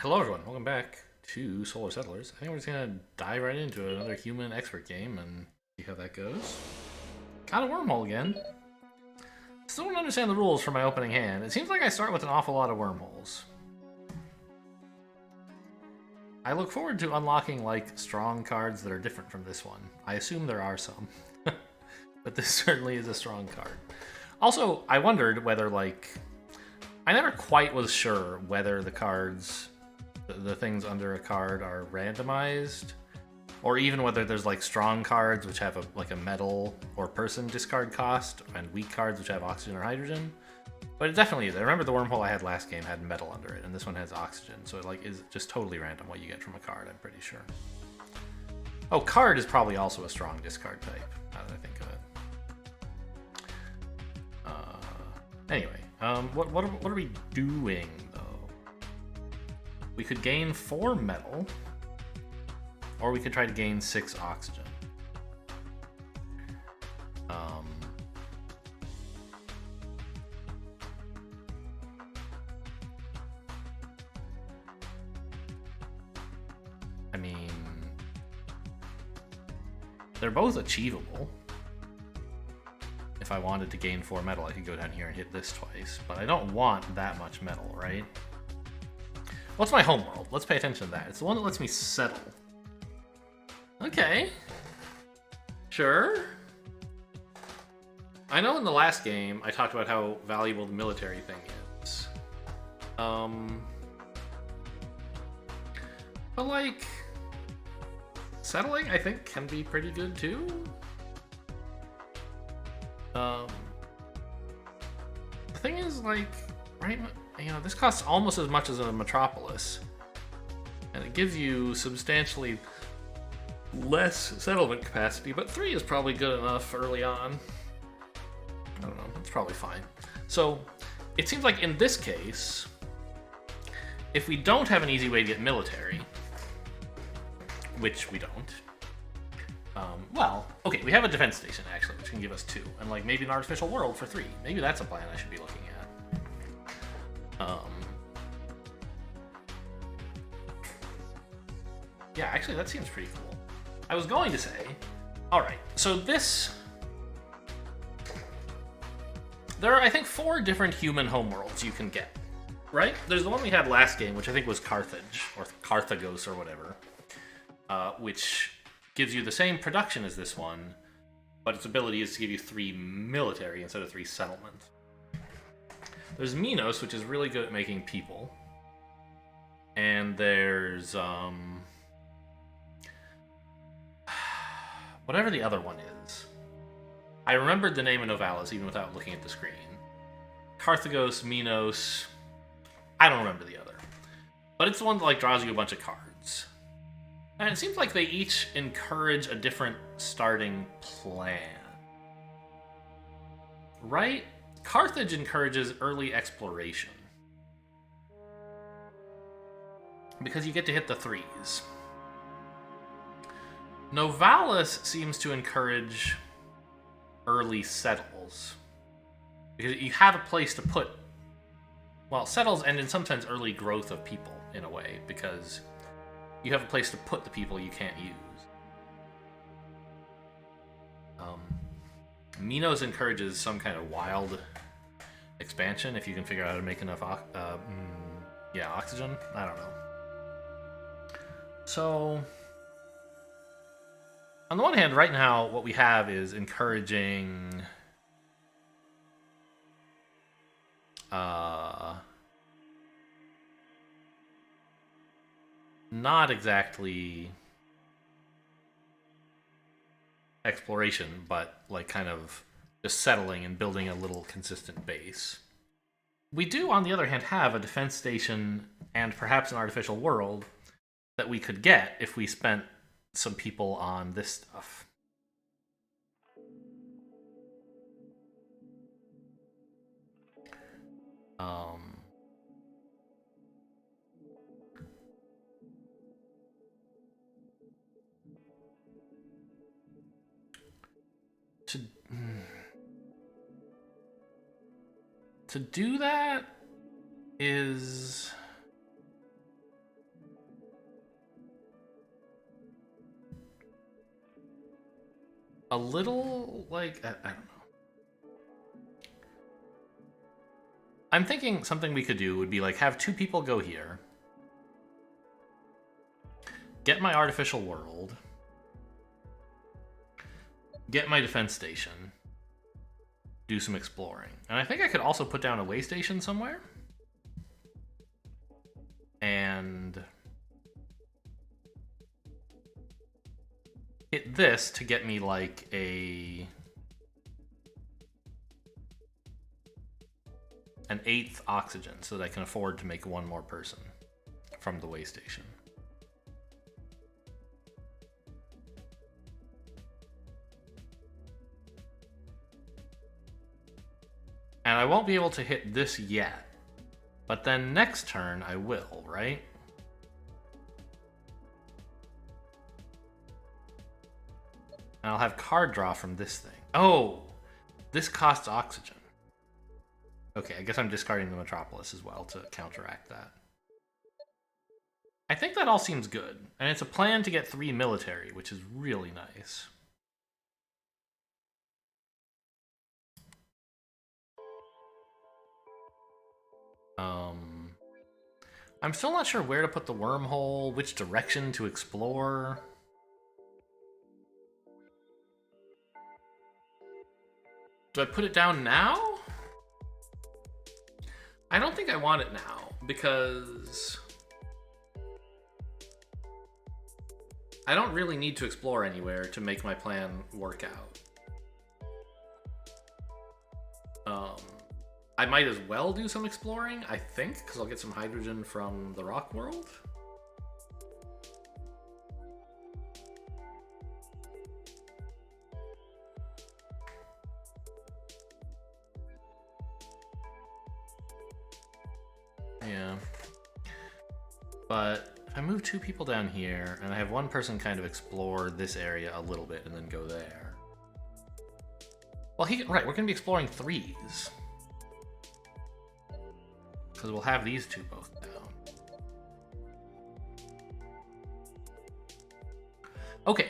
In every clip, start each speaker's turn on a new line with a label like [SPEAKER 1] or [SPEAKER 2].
[SPEAKER 1] Hello everyone, welcome back to Solar Settlers. I think we're just gonna dive right into another human expert game and see how that goes. Got a wormhole again. Still don't understand the rules for my opening hand. It seems like I start with an awful lot of wormholes. I look forward to unlocking like strong cards that are different from this one. I assume there are some. But this certainly is a strong card. Also, I wondered whether I never quite was sure whether the cards the things under a card are randomized, or even whether there's like strong cards which have a metal or person discard cost, and weak cards which have oxygen or hydrogen. But it definitely is. I remember the wormhole I had last game had metal under it, and this one has oxygen, so it is just totally random what you get from a card. I'm pretty sure. Oh, card is probably also a strong discard type. Now that I think of it. Anyway, what are we doing though? We could gain 4 metal, or we could try to gain 6 oxygen. I mean, they're both achievable. If I wanted to gain 4 metal, I could go down here and hit this twice, but I don't want that much metal, right? What's my homeworld? Let's pay attention to that. It's the one that lets me settle. Okay. Sure. I know in the last game I talked about how valuable the military thing is. But like, settling I think can be pretty good too. The thing is, like, right, this costs almost as much as a metropolis, and it gives you substantially less settlement capacity, but 3 is probably good enough early on. I don't know, it's probably fine. So it seems like in this case, if we don't have an easy way to get military, which we don't, well, okay, we have a defense station actually, which can give us 2, and like maybe an artificial world for 3. Maybe that's a plan I should be looking at. Yeah, actually that seems pretty cool. I was going to say, alright, so there are I think 4 different human homeworlds you can get, right? There's the one we had last game, which I think was Carthage, or Carthagos or whatever, which gives you the same production as this one, but its ability is to give you 3 military instead of 3 settlement. There's Minos, which is really good at making people. And there's whatever the other one is. I remembered the name of Novalis even without looking at the screen. Carthagos, Minos, I don't remember the other. But it's the one that like draws you a bunch of cards. And it seems like they each encourage a different starting plan. Right? Carthage encourages early exploration. Because you get to hit the 3s. Novalis seems to encourage early settles. Because you have a place to put, well, settles and in some sense early growth of people in a way, because you have a place to put the people you can't use. Minos encourages some kind of wild expansion if you can figure out how to make enough oxygen. I don't know. So, on the one hand, right now, what we have is encouraging not exactly exploration, but like kind of just settling and building a little consistent base. We do, on the other hand, have a defense station and perhaps an artificial world that we could get if we spent some people on this stuff. To to do that is a little, like, I don't know. I'm thinking something we could do would be, like, have 2 people go here. Get my artificial world. Get my defense station. Do some exploring. And I think I could also put down a way station somewhere. And hit this to get me like an 8th oxygen so that I can afford to make 1 more person from the way station. And I won't be able to hit this yet. But then next turn I will, right? And I'll have card draw from this thing. Oh, this costs oxygen. Okay, I guess I'm discarding the Metropolis as well to counteract that. I think that all seems good. And it's a plan to get 3 military, which is really nice. I'm still not sure where to put the wormhole, which direction to explore. Do I put it down now? I don't think I want it now, because I don't really need to explore anywhere to make my plan work out. I might as well do some exploring, I think, because I'll get some hydrogen from the rock world. Yeah. But if I move 2 people down here, and I have 1 person kind of explore this area a little bit and then go there. Well, right, we're going to be exploring 3s. Because we'll have these 2 both down. Okay,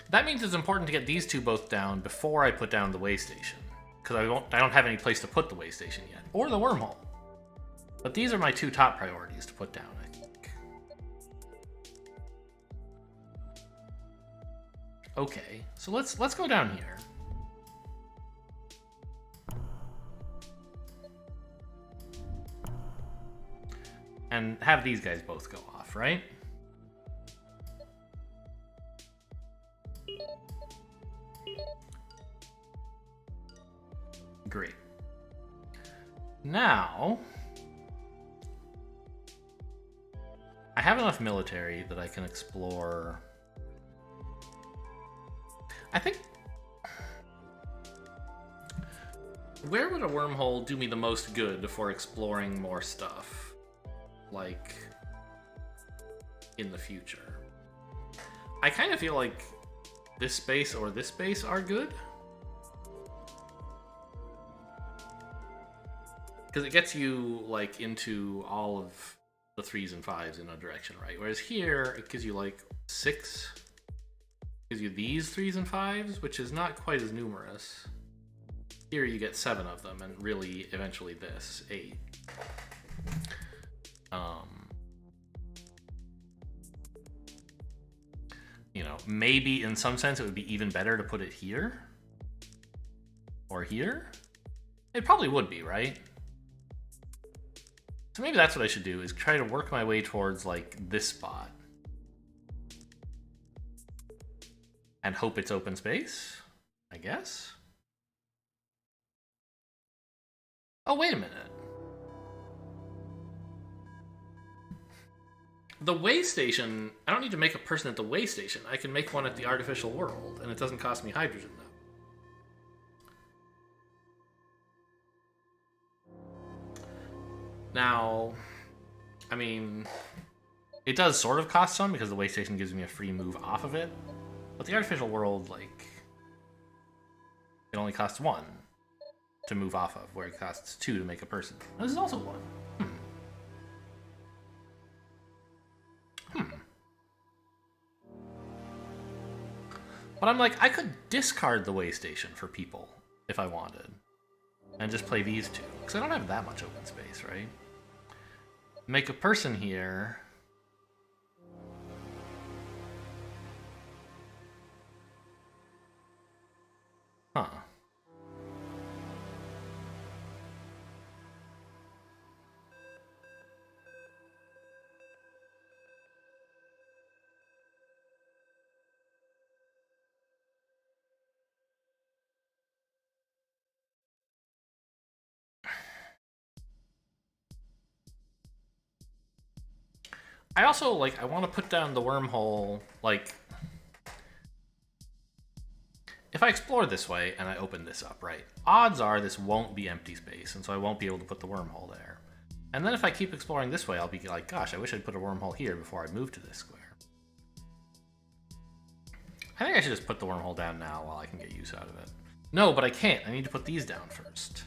[SPEAKER 1] that means it's important to get these 2 both down before I put down the way station. Because I don't have any place to put the way station yet. Or the wormhole. But these are my 2 top priorities to put down, I think. Okay, so let's go down here. And have these guys both go off, right? Great. Now, I have enough military that I can explore. I think, where would a wormhole do me the most good for exploring more stuff? Like, in the future. I kind of feel like this space or this space are good. Because it gets you, like, into all of the 3s and 5s in a direction, right? Whereas here, it gives you, like, 6. Gives you these 3s and 5s, which is not quite as numerous. Here you get 7 of them, and really, eventually this, 8. You know, maybe in some sense it would be even better to put it here. Or here. It probably would be, right? So maybe that's what I should do, is try to work my way towards, like, this spot. And hope it's open space, I guess. Oh, wait a minute. The way station, I don't need to make a person at the way station. I can make one at the artificial world, and it doesn't cost me hydrogen, though. Now, I mean, it does sort of cost some, because the way station gives me a free move off of it. But the artificial world, like, it only costs 1 to move off of, where it costs 2 to make a person. This is also 1. But I'm like, I could discard the way station for people if I wanted. And just play these two. Because I don't have that much open space, right? Make a person here. Huh. I also, like, I want to put down the wormhole, like... If I explore this way and I open this up, right, odds are this won't be empty space, and so I won't be able to put the wormhole there. And then if I keep exploring this way, I'll be like, gosh, I wish I'd put a wormhole here before I move to this square. I think I should just put the wormhole down now while I can get use out of it. No, but I can't. I need to put these down first.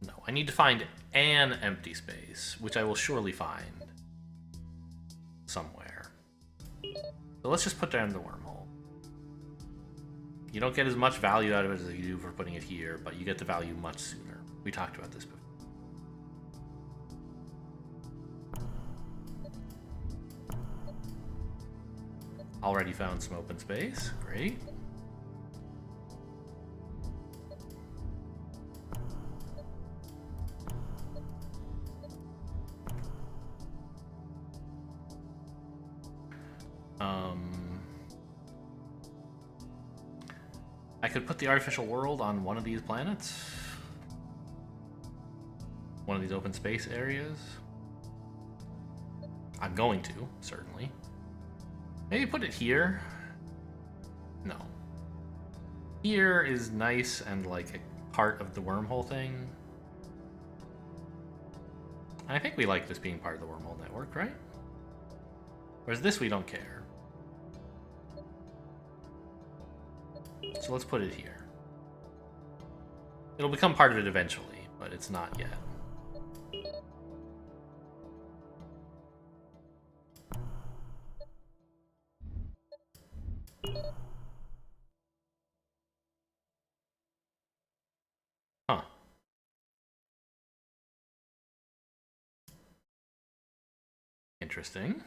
[SPEAKER 1] No, I need to find an empty space, which I will surely find somewhere. So let's just put down the wormhole. You don't get as much value out of it as you do for putting it here, but you get the value much sooner. We talked about this before. Already found some open space. Great. I could put the artificial world on one of these planets. One of these open space areas. I'm going to, certainly. Maybe put it here. No. Here is nice and like a part of the wormhole thing. I think we like this being part of the wormhole network, right? Whereas this we don't care. So let's put it here. It'll become part of it eventually, but it's not yet. Huh. Interesting.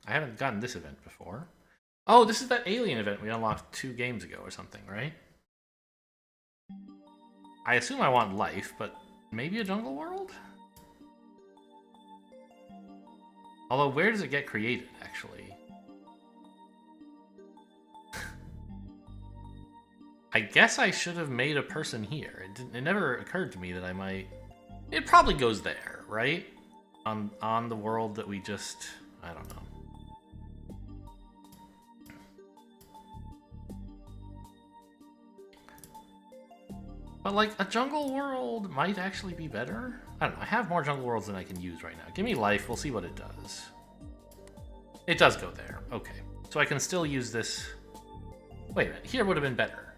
[SPEAKER 1] I haven't gotten this event before. Oh, this is that alien event we unlocked 2 games ago or something, right? I assume I want life, but maybe a jungle world? Although, where does it get created, actually? I guess I should have made a person here. It never occurred to me that I might... It probably goes there, right? On the world that we just... I don't know. But, like, a jungle world might actually be better? I don't know. I have more jungle worlds than I can use right now. Give me life. We'll see what it does. It does go there. Okay. So I can still use this... Wait a minute. Here would have been better.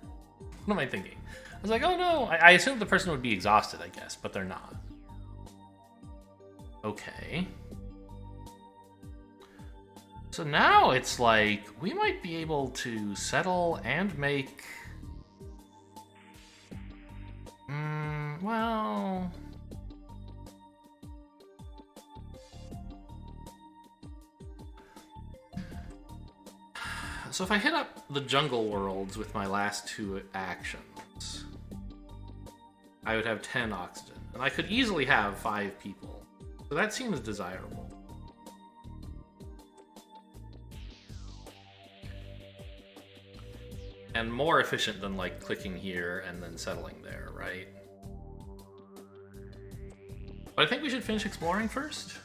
[SPEAKER 1] What am I thinking? I was like, oh no. I assumed the person would be exhausted, I guess, but they're not. Okay. So now it's like, we might be able to settle and make... well... So if I hit up the jungle worlds with my last 2 actions, I would have 10 oxygen. And I could easily have 5 people. So that seems desirable. And more efficient than, like, clicking here and then settling there, right? But I think we should finish exploring first.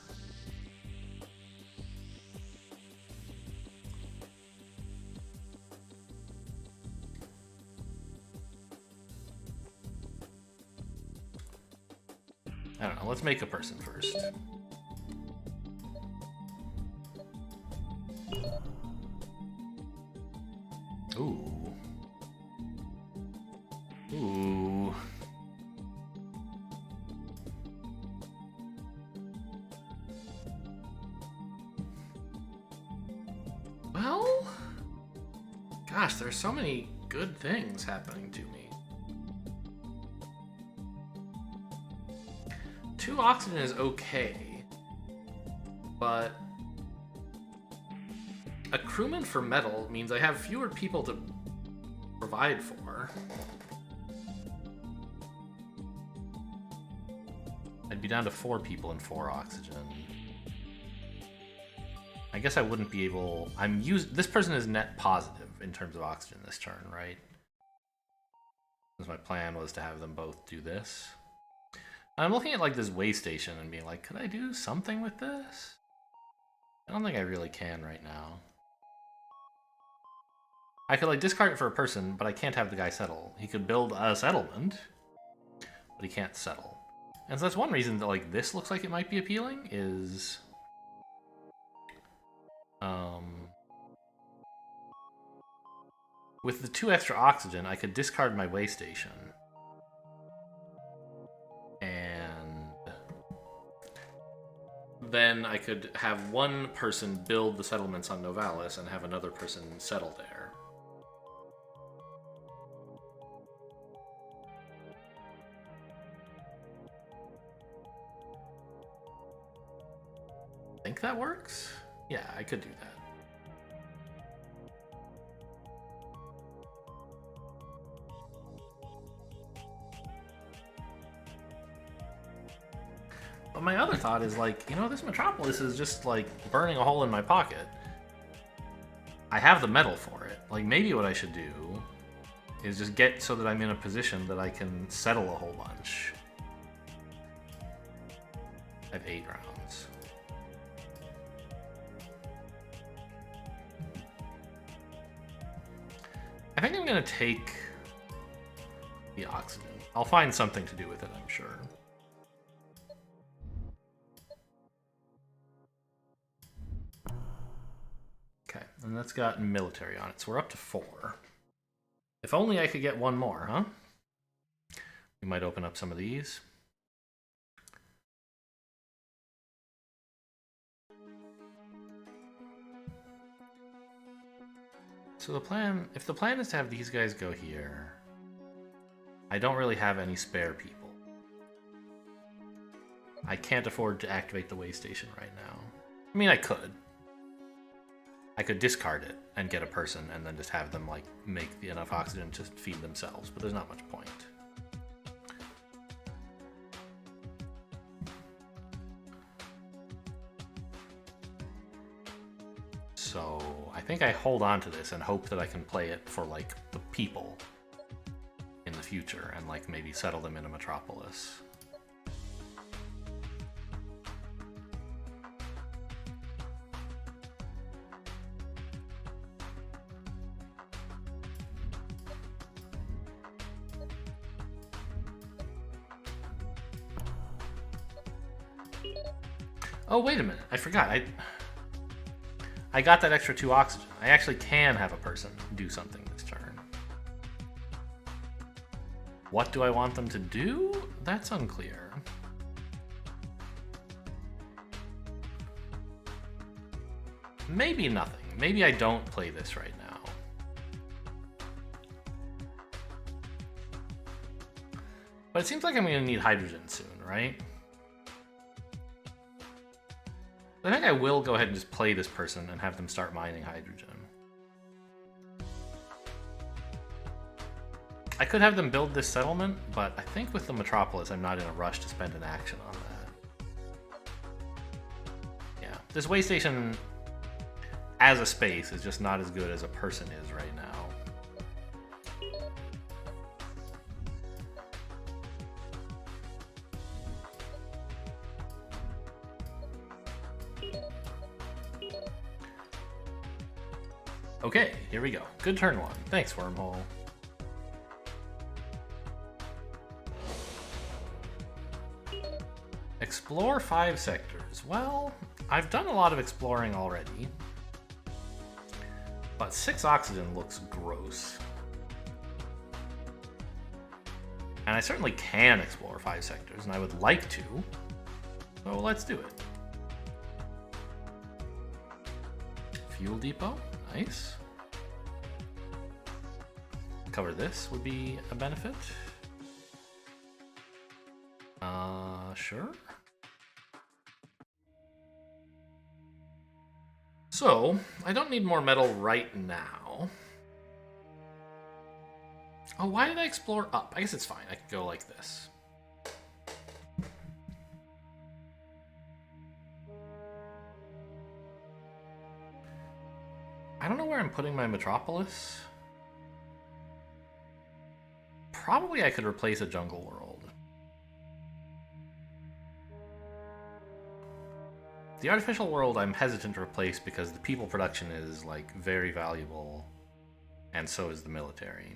[SPEAKER 1] I don't know, let's make a person first. Ooh. Ooh. Well, Gosh, there's so many good things happening to me. 2 oxygen is okay, but a crewman for metal means I have fewer people to provide for. I'd be down to 4 people and 4 oxygen. I guess I wouldn't be able... This person is net positive in terms of oxygen this turn, right? Because my plan was to have them both do this. I'm looking at like this way station and being like, could I do something with this? I don't think I really can right now. I could like discard it for a person, but I can't have the guy settle. He could build a settlement, but he can't settle. And so that's one reason that like this looks like it might be appealing is... with the 2 extra oxygen, I could discard my way station. And then I could have one person build the settlements on Novalis and have another person settle there. Think that works? Yeah, I could do that. But my other thought is like, you know, this Metropolis is just like burning a hole in my pocket. I have the metal for it. Like maybe what I should do is just get so that I'm in a position that I can settle a whole bunch. I have 8 rounds. I think I'm gonna take the oxygen. I'll find something to do with it, I'm sure. Okay, and that's got military on it, so we're up to 4. If only I could get one more, huh? We might open up some of these. So the plan, if the plan is to have these guys go here, I don't really have any spare people. I can't afford to activate the way station right now. I mean, I could. I could discard it and get a person and then just have them like make enough oxygen to feed themselves, but there's not much point. So I think I hold on to this and hope that I can play it for like the people in the future and like maybe settle them in a metropolis. Oh, wait a minute. I forgot. I got that extra 2 oxygen. I actually can have a person do something this turn. What do I want them to do? That's unclear. Maybe nothing. Maybe I don't play this right now. But it seems like I'm going to need hydrogen soon, right? I think I will go ahead and just play this person and have them start mining hydrogen. I could have them build this settlement, but I think with the Metropolis, I'm not in a rush to spend an action on that. Yeah, this way station as a space is just not as good as a person is right now. Okay, here we go. Good turn 1. Thanks, Wormhole. Explore 5 sectors. Well, I've done a lot of exploring already. But 6 oxygen looks gross. And I certainly can explore 5 sectors, and I would like to. So let's do it. Fuel depot. Nice. cover this would be a benefit. Sure. So, I don't need more metal right now. Oh, why did I explore up? I guess it's fine. I can go like this. I don't know where I'm putting my metropolis. Probably I could replace a jungle world. The artificial world I'm hesitant to replace because the people production is like very valuable, and so is the military.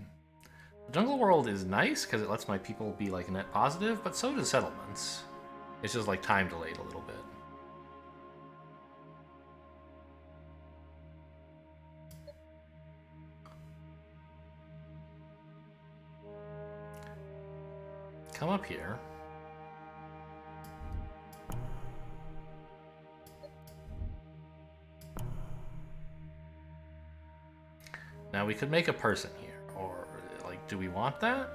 [SPEAKER 1] The jungle world is nice because it lets my people be like net positive, but so does settlements. It's just like time delayed a little bit. Come up here. Now we could make a person here, or like, do we want that?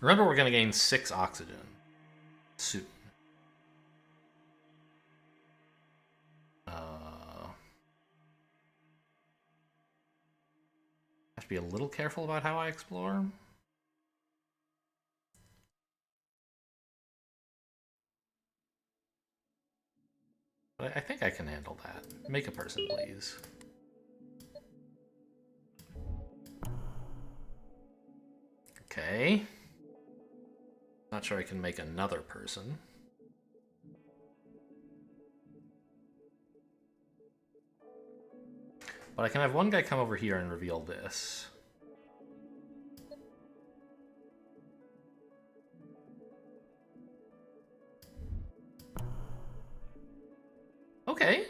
[SPEAKER 1] Remember, we're going to gain 6 oxygen soon. Have to be a little careful about how I explore. But I think I can handle that. Make a person, please. Okay. Not sure I can make another person. But I can have one guy come over here and reveal this. Okay.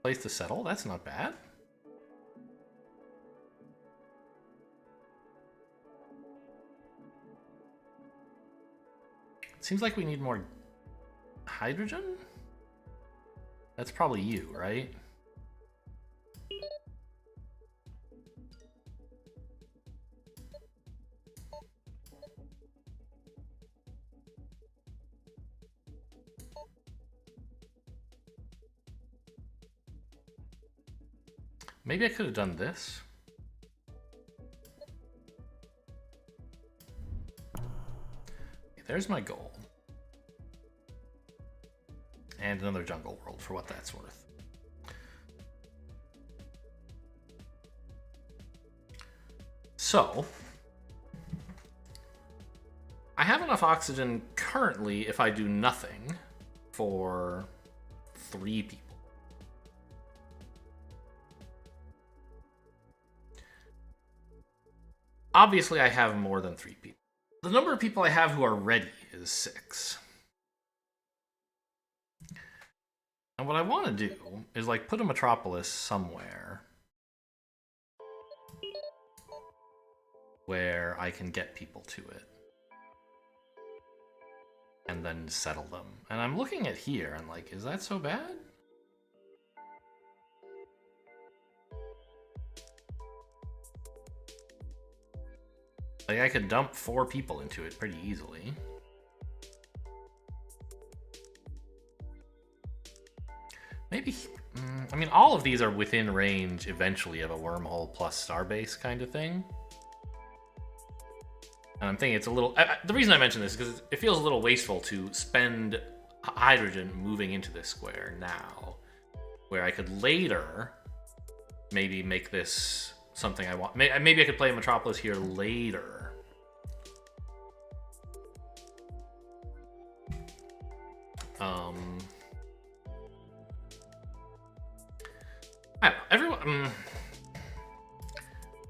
[SPEAKER 1] Place to settle, that's not bad. Seems like we need more hydrogen? That's probably you, right? Maybe I could have done this. Okay, there's my goal. And another jungle world, for what that's worth. So, I have enough oxygen currently, if I do nothing, for 3 people. Obviously, I have more than 3 people. The number of people I have who are ready is 6. And what I want to do is like put a metropolis somewhere where I can get people to it and then settle them. And I'm looking at here and like, is that so bad? Like, I could dump 4 people into it pretty easily. Maybe, I mean, all of these are within range eventually of a wormhole plus starbase kind of thing. And I'm thinking it's a little, the reason I mention this is because it feels a little wasteful to spend hydrogen moving into this square now, where I could later maybe make this something I want. Maybe I could play Metropolis here later. I don't know. Everyone,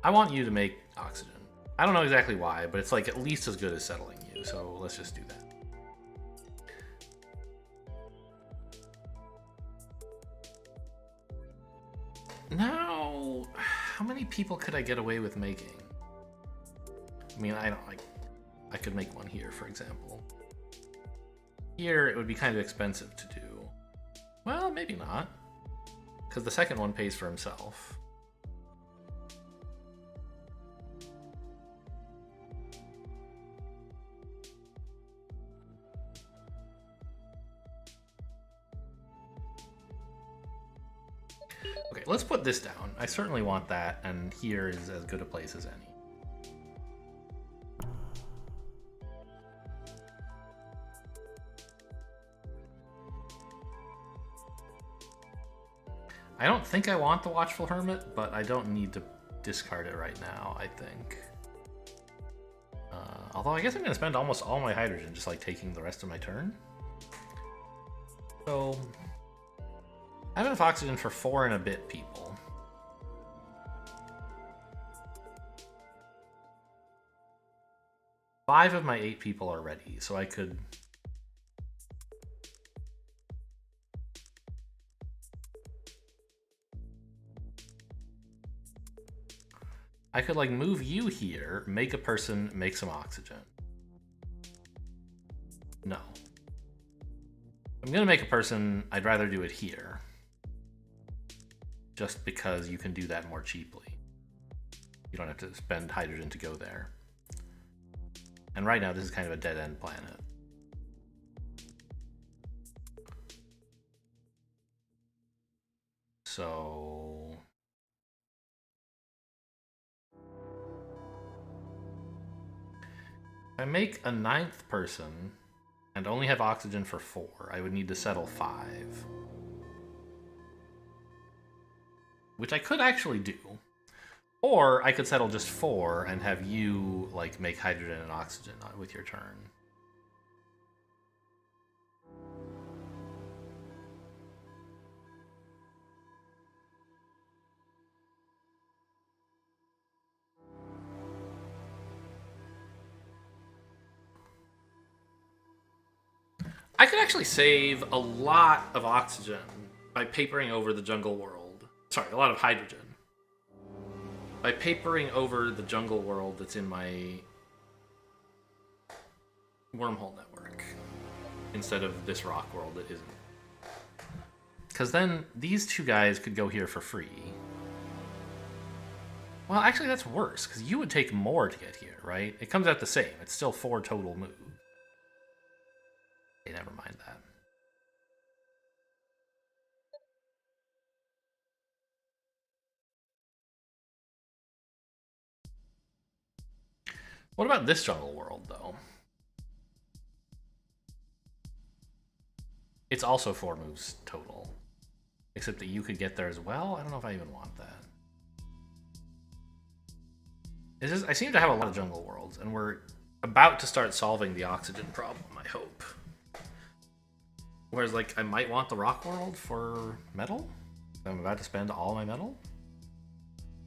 [SPEAKER 1] I want you to make oxygen. I don't know exactly why, but it's like at least as good as settling you, so let's just do that. Now, how many people could I get away with making? I mean, I don't like. I could make one here, for example. Here, it would be kind of expensive to do. Well, maybe not. Because the second one pays for himself. Okay, let's put this down. I certainly want that, and here is as good a place as any. I don't think I want the Watchful Hermit, but I don't need to discard it right now, I think. Although I guess I'm going to spend almost all my hydrogen just like taking the rest of my turn. So I have enough oxygen for 4 and a bit people. Five of my 8 people are ready, so I could... like move you here, make a person, make some oxygen. No. I'm gonna make a person, I'd rather do it here. Just because you can do that more cheaply. You don't have to spend hydrogen to go there. And right now this is kind of a dead-end planet. So... if I make a 9th person and only have oxygen for 4, I would need to settle 5. Which I could actually do. Or I could settle just 4 and have you like make hydrogen and oxygen with your turn. I could actually save a lot of oxygen by papering over the jungle world. Sorry, a lot of hydrogen. By papering over the jungle world that's in my wormhole network. Instead of this rock world that isn't. Because then these 2 guys could go here for free. Well, actually that's worse, because you would take more to get here, right? It comes out the same. It's still 4 total moves. Okay, never mind that. What about this jungle world, though? It's also 4 moves total. Except that you could get there as well? I don't know if I even want that. It's just, I seem to have a lot of jungle worlds, and we're about to start solving the oxygen problem, I hope. Whereas, like, I might want the rock world for metal? I'm about to spend all my metal?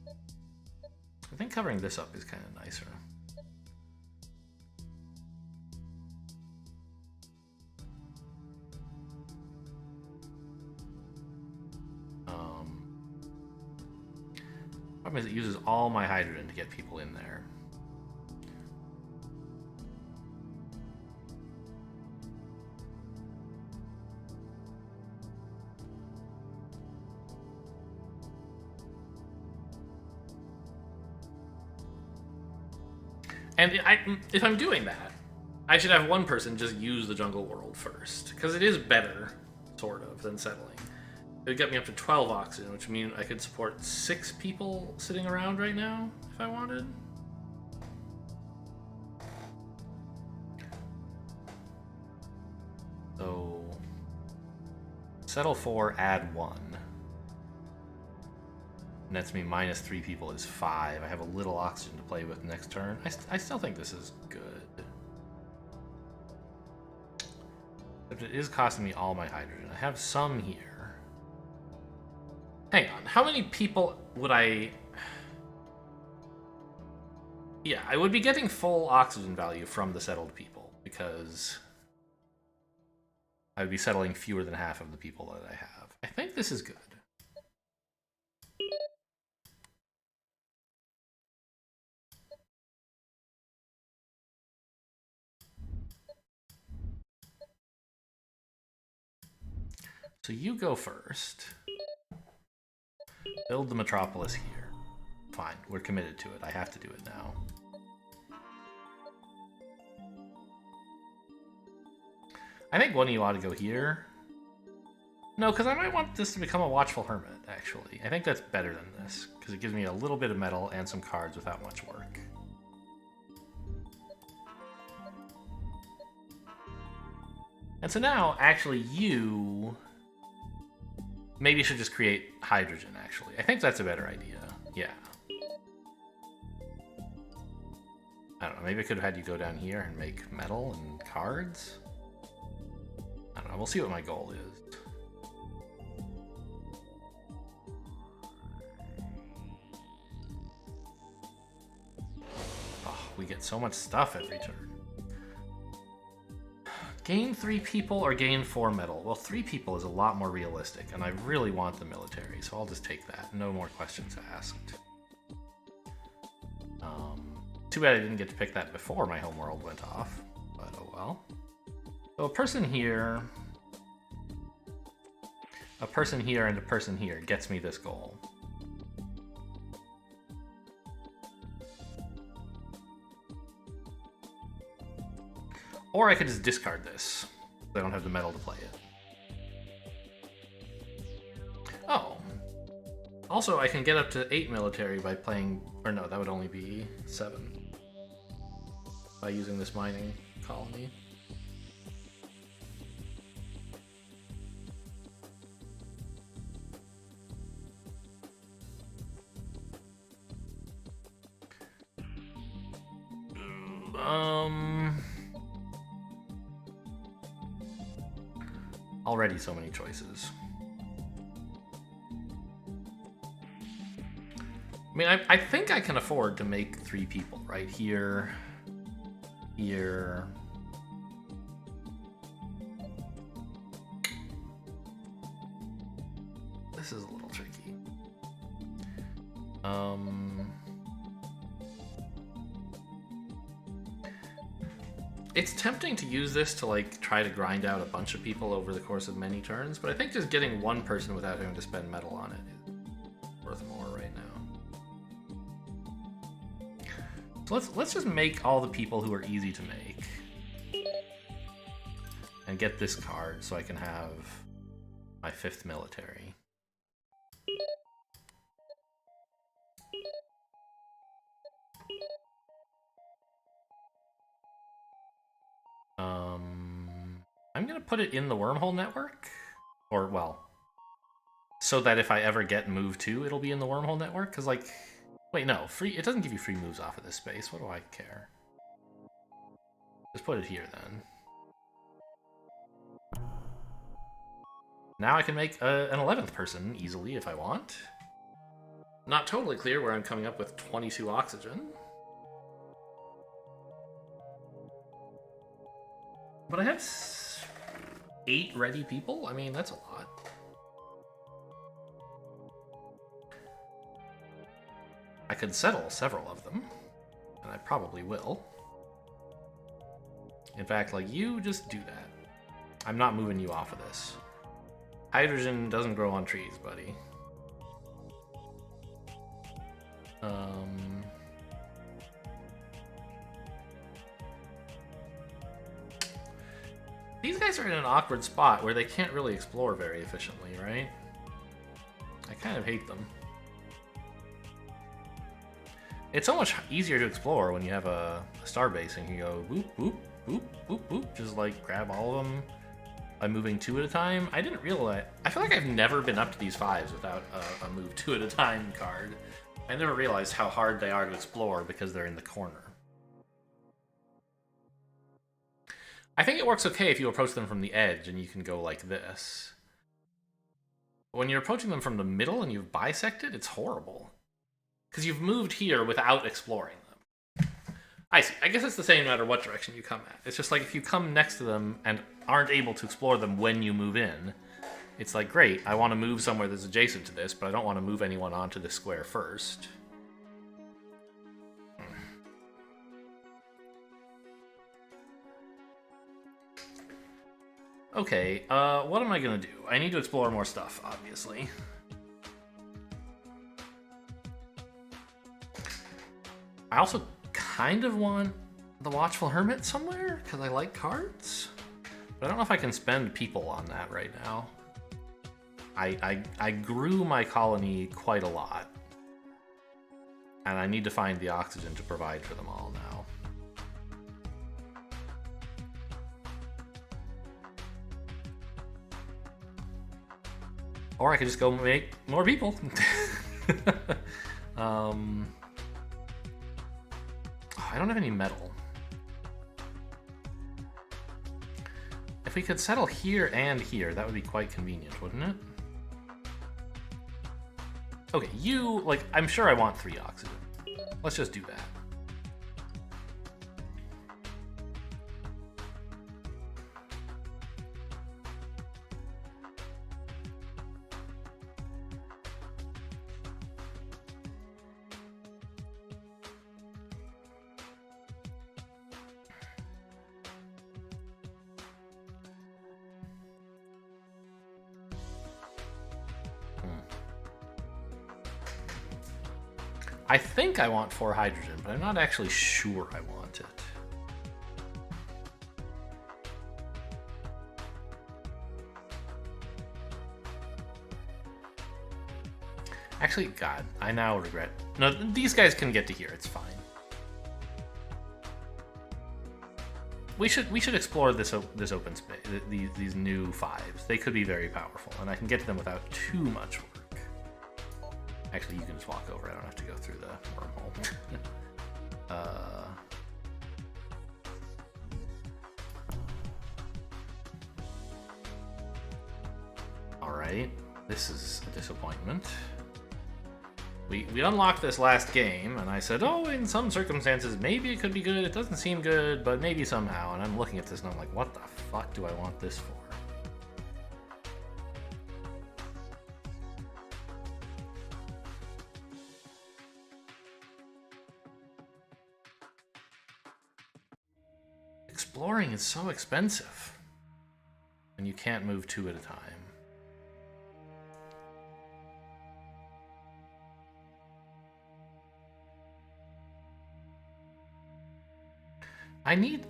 [SPEAKER 1] I think covering this up is kind of nicer. Problem is it uses all my hydrogen to get people in there. And if I'm doing that, I should have one person just use the jungle world first, because it is better, sort of, than settling. It would get me up to 12 oxygen, which means I could support 6 people sitting around right now, if I wanted. So... settle 4, add 1. Nets me minus 3 people is 5. I have a little oxygen to play with next turn. I still think this is good. But it is costing me all my hydrogen. I have some here. Hang on, how many people would I... yeah, I would be getting full oxygen value from the settled people, because I would be settling fewer than half of the people that I have. I think this is good. So you go first. Build the metropolis here. Fine, we're committed to it. I have to do it now. I think one of you ought to go here. No, because I might want this to become a Watchful Hermit, actually. I think that's better than this, because it gives me a little bit of metal and some cards without much work. And so now, actually, you maybe should just create hydrogen, actually. I think that's a better idea. Yeah. I don't know, maybe I could have had you go down here and make metal and cards? I don't know, we'll see what my goal is. Oh, we get so much stuff every turn. Gain 3 people or gain 4 metal? Well, 3 people is a lot more realistic, and I really want the military, so I'll just take that. No more questions asked. Too bad I didn't get to pick that before my homeworld went off, but oh well. So a person here, and a person here gets me this goal. Or I could just discard this. I don't have the metal to play it. Oh. Also, I can get up to 8 military by playing... Or no, that would only be 7. By using this mining colony. Already so many choices. I mean, I think I can afford to make 3 people, right? Here, here. This is a little tricky. It's tempting to use this to, like, try to grind out a bunch of people over the course of many turns, but I think just getting one person without having to spend metal on it is worth more right now. So let's just make all the people who are easy to make. And get this card so I can have my 5th military. I'm gonna put it in the wormhole network, or well, so that if I ever get move 2, it'll be in the wormhole network. Because like, wait, no, free. It doesn't give you free moves off of this space. What do I care? Just put it here then. Now I can make an 11th person easily if I want. Not totally clear where I'm coming up with 22 oxygen. But I have 8 ready people? I mean, that's a lot. I could settle several of them, and I probably will. In fact, like, you just do that. I'm not moving you off of this. Hydrogen doesn't grow on trees, buddy. These guys are in an awkward spot where they can't really explore very efficiently, right? I kind of hate them. It's so much easier to explore when you have a star base and you go boop, boop, boop, boop, boop. Just like grab all of them by moving 2 at a time. I didn't realize... I feel like I've never been up to these 5s without a move 2 at a time card. I never realized how hard they are to explore because they're in the corner. I think it works okay if you approach them from the edge and you can go like this. When you're approaching them from the middle and you've bisected, it's horrible. Because you've moved here without exploring them. I see. I guess it's the same no matter what direction you come at. It's just like if you come next to them and aren't able to explore them when you move in, it's like, great, I want to move somewhere that's adjacent to this, but I don't want to move anyone onto this square first. Okay, what am I gonna do? I need to explore more stuff, obviously. I also kind of want the Watchful Hermit somewhere, because I like cards. But I don't know if I can spend people on that right now. I grew my colony quite a lot. And I need to find the oxygen to provide for them all now. Or I could just go make more people. I don't have any metal. If we could settle here and here, that would be quite convenient, wouldn't it? Okay, you, like, I'm sure I want 3 oxygen. Let's just do that. I think I want 4 hydrogen, but I'm not actually sure I want it. Actually, God, I now regret. No, these guys can get to here. It's fine. We should explore this open space. These new 5s. They could be very powerful, and I can get to them without too much work. Actually, you can just walk over. I don't have to go through the wormhole. All right, this is a disappointment. We unlocked this last game, and I said, oh, in some circumstances, maybe it could be good. It doesn't seem good, but maybe somehow. And I'm looking at this, and I'm like, what the fuck do I want this for? Exploring is so expensive, and you can't move 2 at a time. I need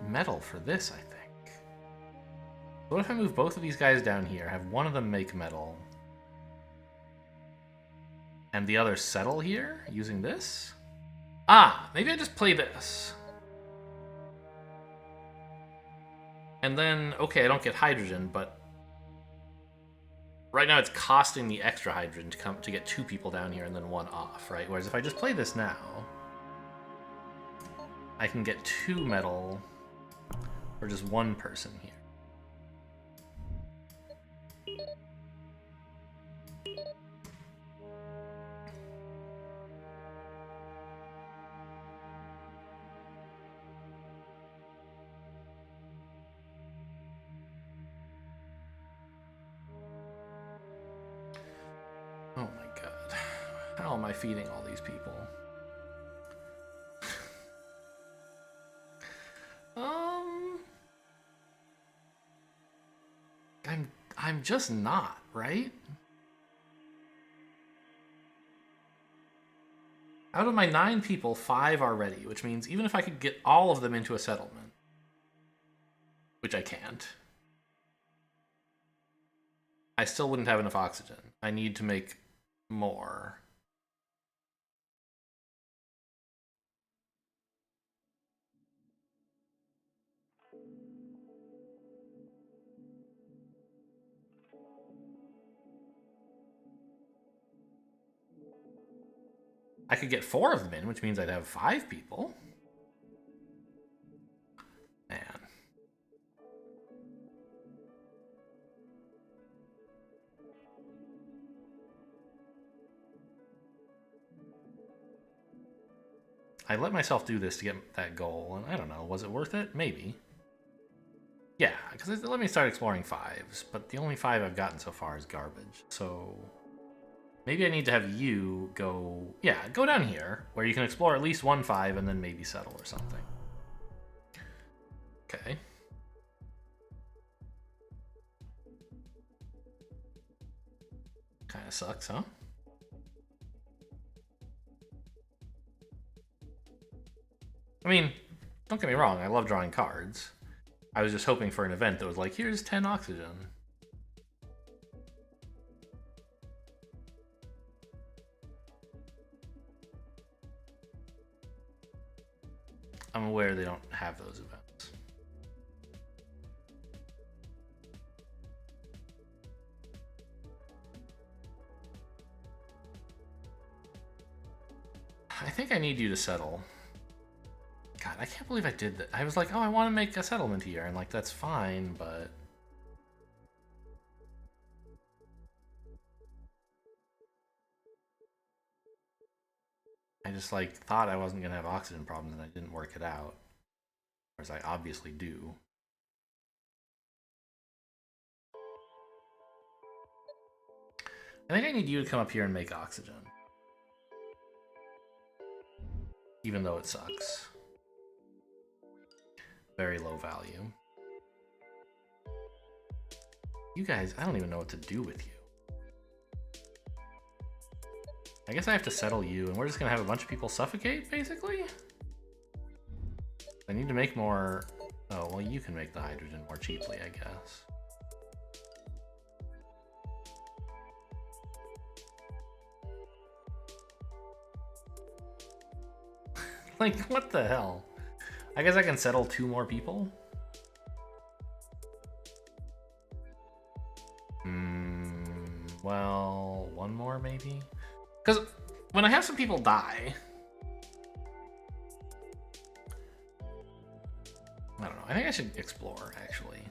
[SPEAKER 1] metal for this, I think. What if I move both of these guys down here, have one of them make metal, and the other settle here using this? Ah, maybe I just play this. And then, okay, I don't get hydrogen, but right now it's costing the extra hydrogen to get 2 people down here and then 1 off, right? Whereas if I just play this now, I can get 2 metal for just 1 person here. Oh my god. How am I feeding all these people? I'm just not, right? Out of my 9 people, 5 are ready, which means even if I could get all of them into a settlement, which I can't, I still wouldn't have enough oxygen. I need to make more. I could get 4 of them in, which means I'd have 5 people. Man. I let myself do this to get that goal, and I don't know, was it worth it? Maybe. Yeah, because let me start exploring 5s, but the only 5 I've gotten so far is garbage, so maybe I need to have you go, yeah, go down here, where you can explore at least 1 5 and then maybe settle or something. Okay. of sucks, huh? I mean, don't get me wrong, I love drawing cards. I was just hoping for an event that was like, here's 10 oxygen. I'm aware they don't have those events. I think I need you to settle. God, I can't believe I did that. I was like, oh, I want to make a settlement here, and like, that's fine, but... I just like thought I wasn't gonna have oxygen problems and I didn't work it out. Whereas I obviously do. I think I need you to come up here and make oxygen. Even though it sucks. Very low value. You guys, I don't even know what to do with you. I guess I have to settle you, and we're just gonna have a bunch of people suffocate, basically? I need to make more... Oh, well, you can make the hydrogen more cheaply, I guess. Like, what the hell? I guess I can settle 2 more people? Well, 1 more, maybe? Because when I have some people die... I don't know. I think I should explore, actually.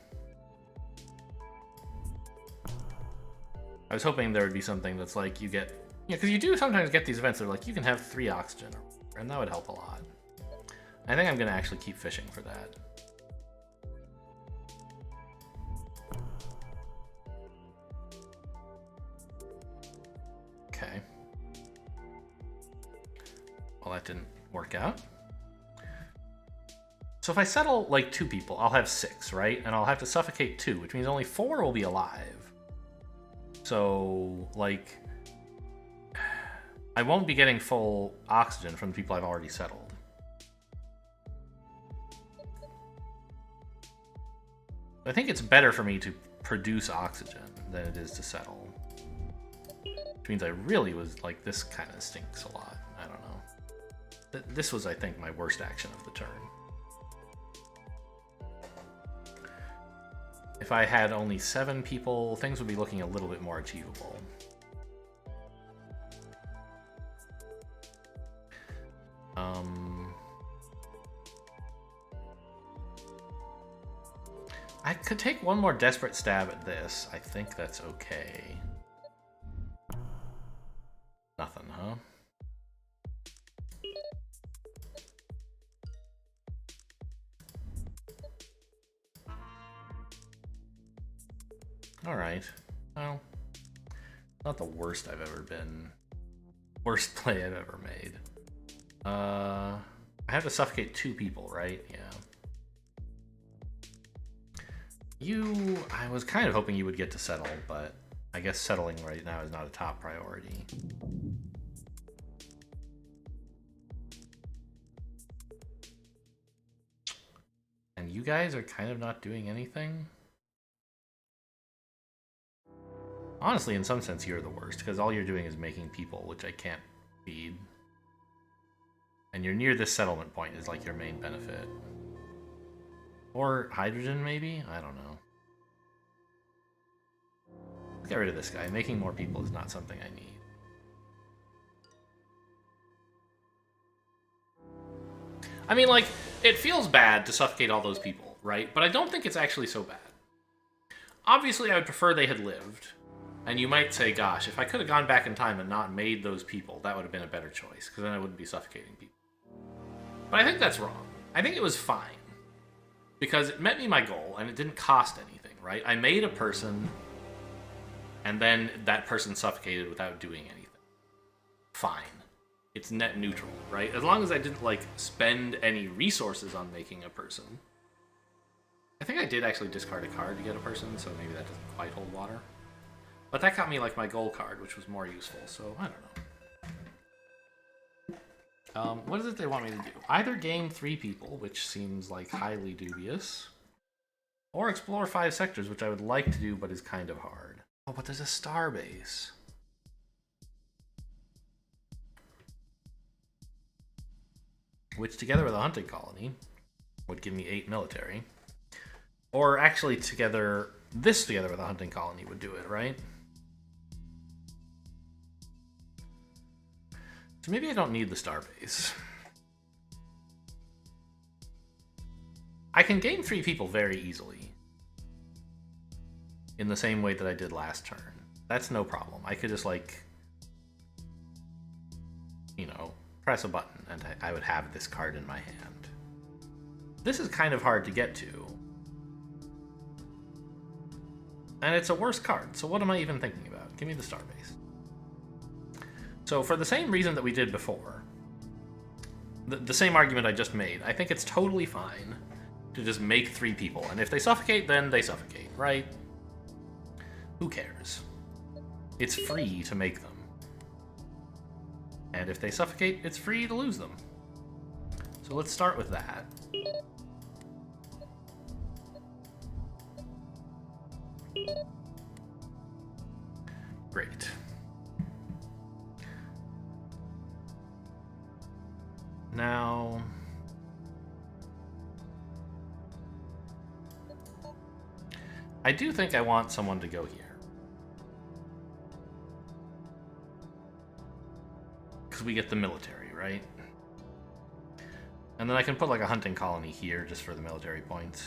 [SPEAKER 1] I was hoping there would be something that's like you get... Yeah, because you do sometimes get these events that are like, you can have 3 oxygen, and that would help a lot. I think I'm going to actually keep fishing for that. Okay. Well, that didn't work out. So if I settle, like, 2 people, I'll have 6, right? And I'll have to suffocate 2, which means only 4 will be alive. So, like... I won't be getting full oxygen from the people I've already settled. I think it's better for me to produce oxygen than it is to settle. Which means I really was like, this kind of stinks a lot. I don't know. This was, I think, my worst action of the turn. If I had only 7 people, things would be looking a little bit more achievable. I could take 1 more desperate stab at this. I think that's okay. Nothing, huh? Alright. Well, not the worst I've ever been. Worst play I've ever made. I have to suffocate 2 people, right? Yeah. I was kind of hoping you would get to settle, but I guess settling right now is not a top priority. And you guys are kind of not doing anything? Honestly, in some sense, you're the worst, because all you're doing is making people, which I can't feed. And you're near this settlement point is like your main benefit. Or hydrogen, maybe? I don't know. Let's get rid of this guy. Making more people is not something I need. I mean, like, it feels bad to suffocate all those people, right? But I don't think it's actually so bad. Obviously, I would prefer they had lived. And you might say, gosh, if I could have gone back in time and not made those people, that would have been a better choice, because then I wouldn't be suffocating people. But I think that's wrong. I think it was fine. Because it met me my goal, and it didn't cost anything, right? I made a person, and then that person suffocated without doing anything. Fine. It's net neutral, right? As long as I didn't, like, spend any resources on making a person. I think I did actually discard a card to get a person, so maybe that doesn't quite hold water. But that got me like my goal card, which was more useful, so I don't know. What is it they want me to do? Either game 3 people, which seems like highly dubious, or explore 5 sectors, which I would like to do, but is kind of hard. Oh, but there's a star base. Which, together with a hunting colony, would give me 8 military. Or actually, this together with a hunting colony would do it, right? So maybe I don't need the star base. I can gain 3 people very easily. In the same way that I did last turn. That's no problem. I could just, like, you know, press a button and I would have this card in my hand. This is kind of hard to get to. And it's a worse card, so what am I even thinking about? Give me the star base. So for the same reason that we did before, the same argument I just made, I think it's totally fine to just make 3 people. And if they suffocate, then they suffocate, right? Who cares? It's free to make them. And if they suffocate, it's free to lose them. So let's start with that. Great. Now, I do think I want someone to go here. Because we get the military, right? And then I can put like a hunting colony here just for the military points.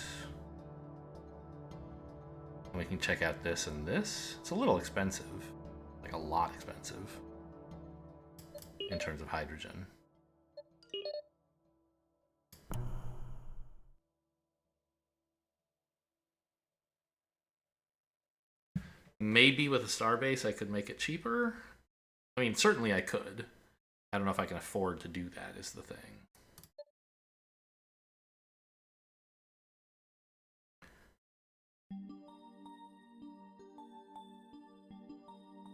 [SPEAKER 1] And we can check out this and this. It's a little expensive. Like a lot expensive. In terms of hydrogen. Maybe with a starbase I could make it cheaper. I mean, certainly I could. I don't know if I can afford to do that, is the thing.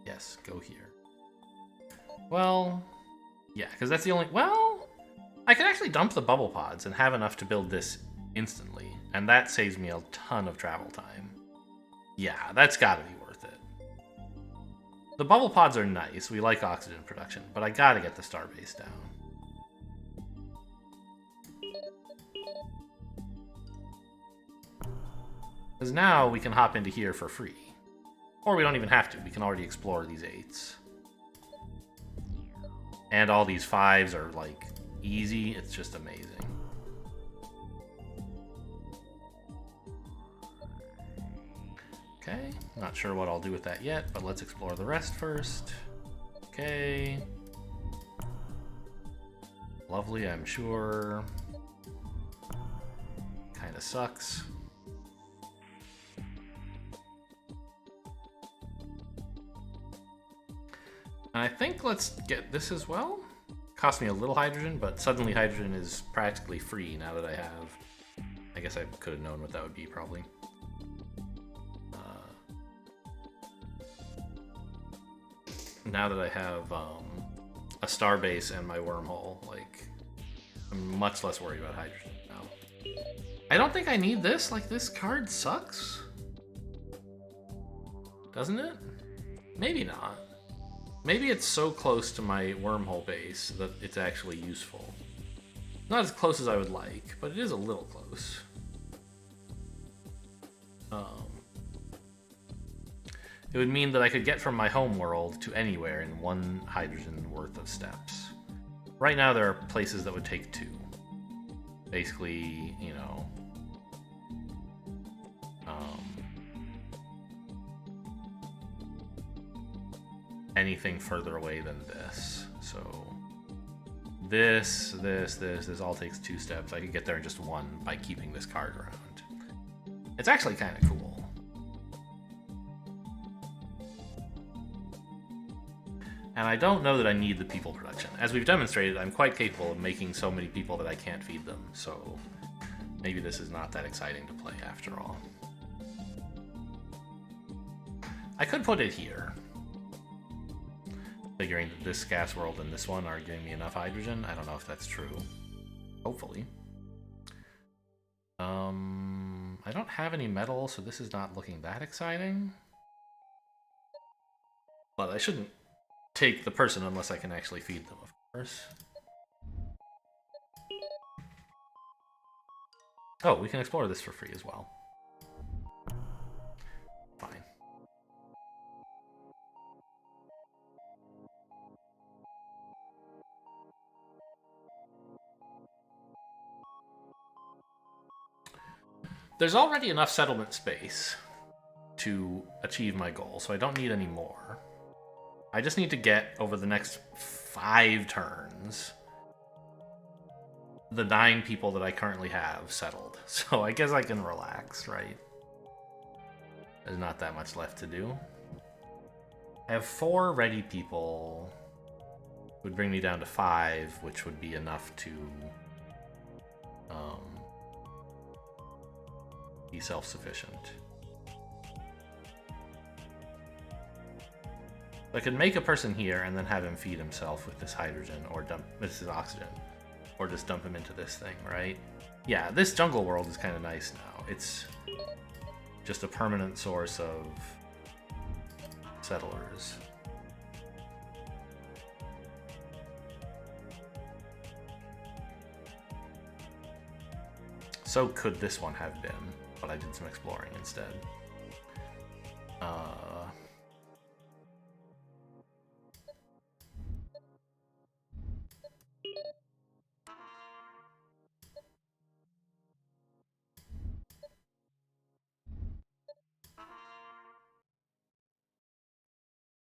[SPEAKER 1] Yes, go here. Well, yeah, because that's the only... Well, I could actually dump the bubble pods and have enough to build this instantly. And that saves me a ton of travel time. Yeah, that's gotta be worth it. The bubble pods are nice. We like oxygen production, but I gotta get the starbase down. Because now we can hop into here for free. Or we don't even have to. We can already explore these 8s. And all these 5s are, like, easy. It's just amazing. Okay, not sure what I'll do with that yet, but let's explore the rest first. Okay. Lovely, I'm sure. Kinda sucks. And I think let's get this as well. Cost me a little hydrogen, but suddenly hydrogen is practically free now that I have... I guess I could have known what that would be, probably. Now that I have a starbase and my wormhole, like, I'm much less worried about hydrogen now. I don't think I need this. Like, this card sucks. Doesn't it? Maybe not. Maybe it's so close to my wormhole base that it's actually useful. Not as close as I would like, but it is a little close. It would mean that I could get from my home world to anywhere in 1 hydrogen worth of steps. Right now there are places that would take 2. Basically, you know... anything further away than this. So... This all takes 2 steps. I could get there in just 1 by keeping this card around. It's actually kind of cool. And I don't know that I need the people production. As we've demonstrated, I'm quite capable of making so many people that I can't feed them, so maybe this is not that exciting to play after all. I could put it here. Figuring that this gas world and this one are giving me enough hydrogen. I don't know if that's true. Hopefully. I don't have any metal, so this is not looking that exciting. But I shouldn't take the person unless I can actually feed them, of course. Oh, we can explore this for free as well. Fine. There's already enough settlement space to achieve my goal, so I don't need any more. I just need to get, over the next 5 turns, the 9 people that I currently have settled. So I guess I can relax, right? There's not that much left to do. I have 4 ready people. Would bring me down to 5, which would be enough to be self-sufficient. I could make a person here and then have him feed himself with this hydrogen or dump this is oxygen, or just dump him into this thing, right? Yeah, this jungle world is kind of nice now. It's just a permanent source of settlers. So could this one have been, but I did some exploring instead.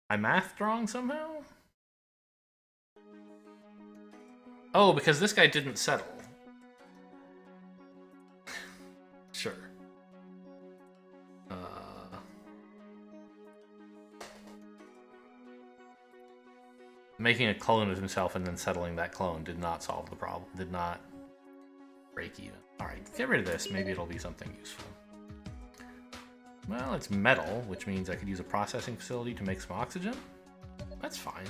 [SPEAKER 1] I mathed wrong somehow? Oh, because this guy didn't settle. Sure. Making a clone of himself and then settling that clone did not solve the problem. Did not break even. Alright, get rid of this. Maybe it'll be something useful. Well, it's metal, which means I could use a processing facility to make some oxygen. That's fine.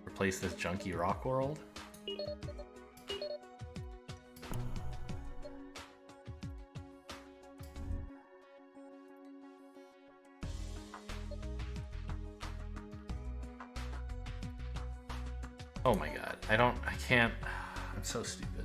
[SPEAKER 1] Replace this junky rock world. Oh my god, I can't, I'm so stupid.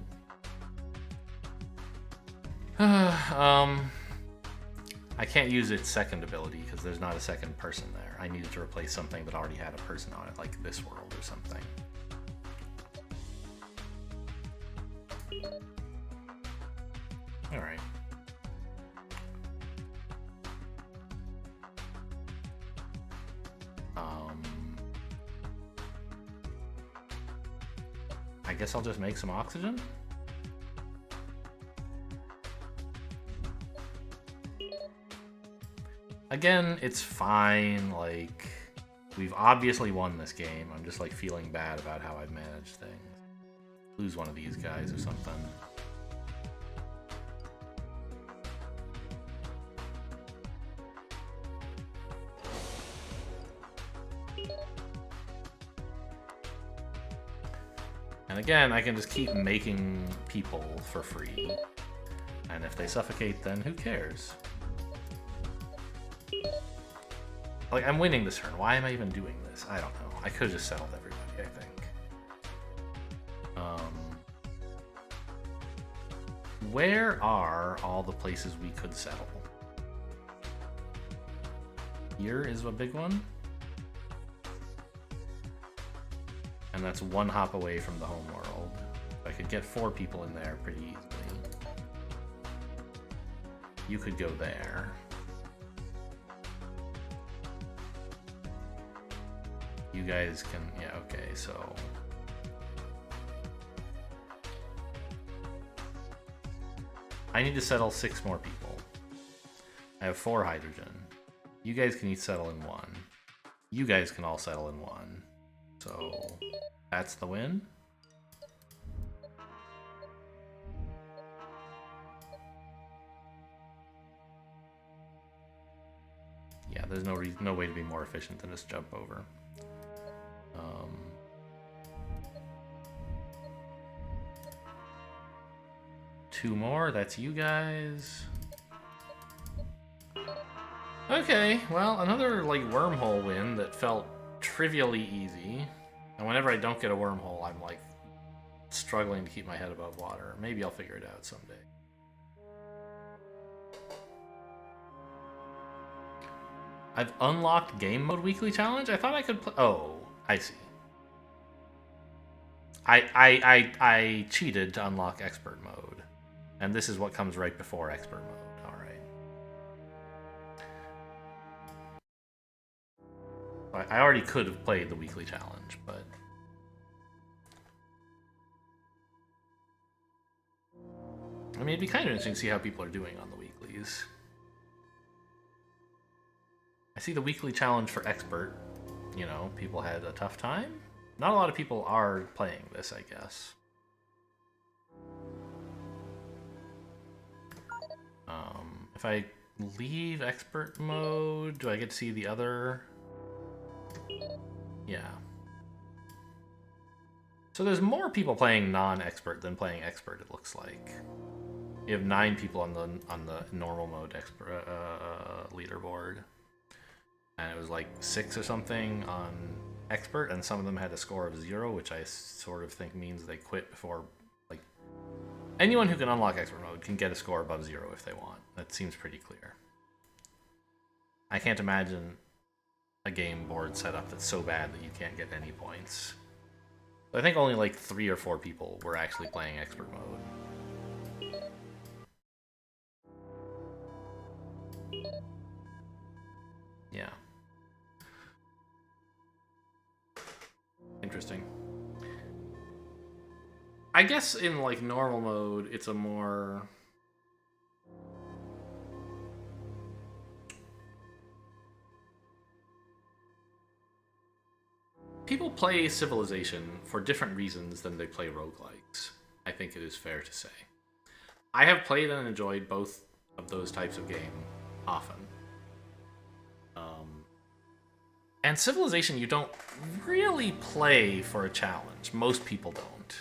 [SPEAKER 1] I can't use its second ability because there's not a second person there. I needed to replace something that already had a person on it, like this world or something. Alright. I guess I'll just make some oxygen? Again, it's fine, like, we've obviously won this game. I'm just, like, feeling bad about how I've managed things. Lose one of these guys or something. And again, I can just keep making people for free. And if they suffocate, then who cares? Like, I'm winning this turn. Why am I even doing this? I don't know. I could have just settled everybody, I think. Where are all the places we could settle? Here is a big one. And that's 1 hop away from the home world. I could get 4 people in there pretty easily. You could go there. You guys can, yeah, okay, so. I need to settle 6 more people. I have 4 hydrogen. You guys can each settle in 1. You guys can all settle in 1. So, that's the win. there's no way to be more efficient than just jump over. Two more, that's you guys. Okay, well, another, like, wormhole win that felt trivially easy. And whenever I don't get a wormhole, I'm, like, struggling to keep my head above water. Maybe I'll figure it out someday. I've unlocked game mode weekly challenge? I thought I could play... Oh, I see. I cheated to unlock expert mode. And this is what comes right before expert mode. Alright. I already could have played the weekly challenge, but... I mean, it'd be kind of interesting to see how people are doing on the weeklies. I see the weekly challenge for expert. You know, people had a tough time. Not a lot of people are playing this, I guess. If I leave expert mode, do I get to see the other? Yeah. So there's more people playing non-expert than playing expert, it looks like. You have 9 people on the normal mode expert leaderboard. And it was like 6 or something on expert, and some of them had a score of 0, which I sort of think means they quit before, like, anyone who can unlock expert mode can get a score above 0 if they want. That seems pretty clear. I can't imagine a game board setup that's so bad that you can't get any points. I think only like 3 or 4 people were actually playing expert mode. Yeah. Interesting. I guess in like normal mode, it's a more... People play Civilization for different reasons than they play roguelikes, I think it is fair to say. I have played and enjoyed both of those types of game often. And Civilization, you don't really play for a challenge. Most people don't.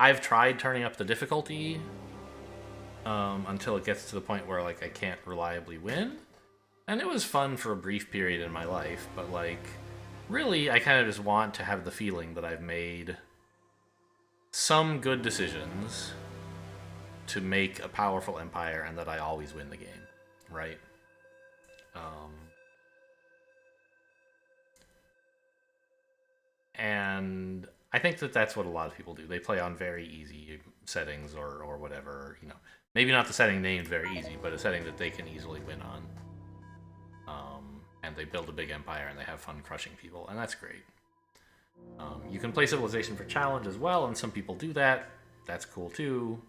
[SPEAKER 1] I've tried turning up the difficulty until it gets to the point where like I can't reliably win. And it was fun for a brief period in my life, but like, really, I kind of just want to have the feeling that I've made some good decisions to make a powerful empire and that I always win the game, right? And I think that that's what a lot of people do. They play on very easy settings or whatever, you know. Maybe not the setting named very easy, but a setting that they can easily win on. And they build a big empire and they have fun crushing people, and that's great. You can play Civilization for challenge as well, and some people do that. That's cool too.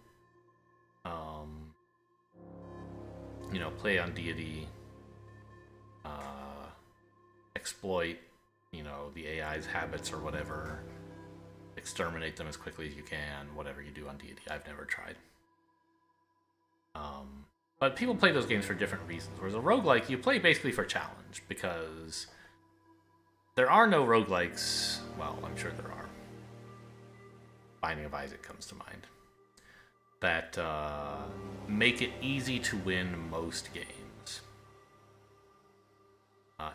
[SPEAKER 1] You know, play on deity, exploit, you know, the AI's habits or whatever, exterminate them as quickly as you can, whatever you do on deity. I've never tried. But people play those games for different reasons, whereas a roguelike, you play basically for challenge, because there are no roguelikes, well, I'm sure there are. Binding of Isaac comes to mind. That make it easy to win most games.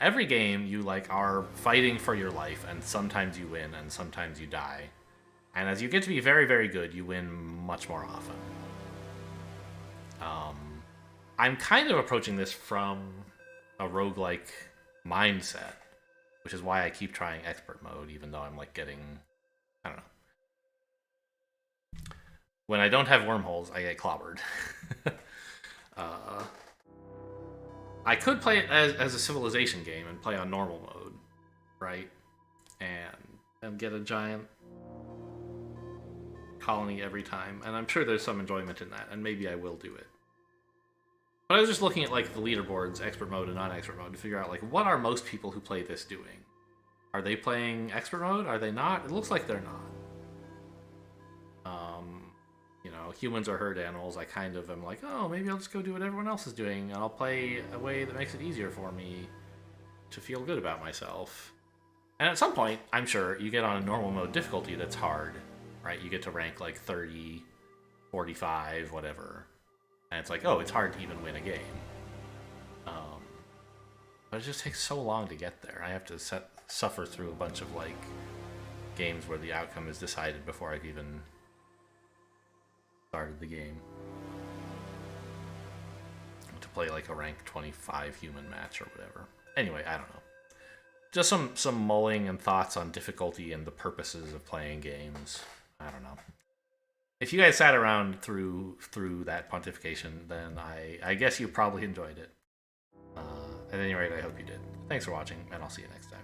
[SPEAKER 1] Every game, you like are fighting for your life, and sometimes you win, and sometimes you die. And as you get to be very, very good, you win much more often. I'm kind of approaching this from a roguelike mindset, which is why I keep trying expert mode, even though I'm like getting, I don't know. When I don't have wormholes, I get clobbered. I could play it as a Civilization game and play on normal mode, right? And get a giant colony every time, and I'm sure there's some enjoyment in that, and maybe I will do it. But I was just looking at like the leaderboards, expert mode and non-expert mode, to figure out like what are most people who play this doing? Are they playing expert mode? Are they not? It looks like they're not. you know, humans are herd animals, I kind of am like, oh, maybe I'll just go do what everyone else is doing, and I'll play a way that makes it easier for me to feel good about myself. And at some point, I'm sure, you get on a normal mode difficulty that's hard, right? You get to rank like 30, 45, whatever. And it's like, oh, it's hard to even win a game. But it just takes so long to get there. I have to suffer through a bunch of like games where the outcome is decided before I've even started the game. To play like a rank 25 human match or whatever. Anyway, I don't know. Just some mulling and thoughts on difficulty and the purposes of playing games. I don't know. If you guys sat around through that pontification, then I guess you probably enjoyed it. At any rate, I hope you did. Thanks for watching, and I'll see you next time.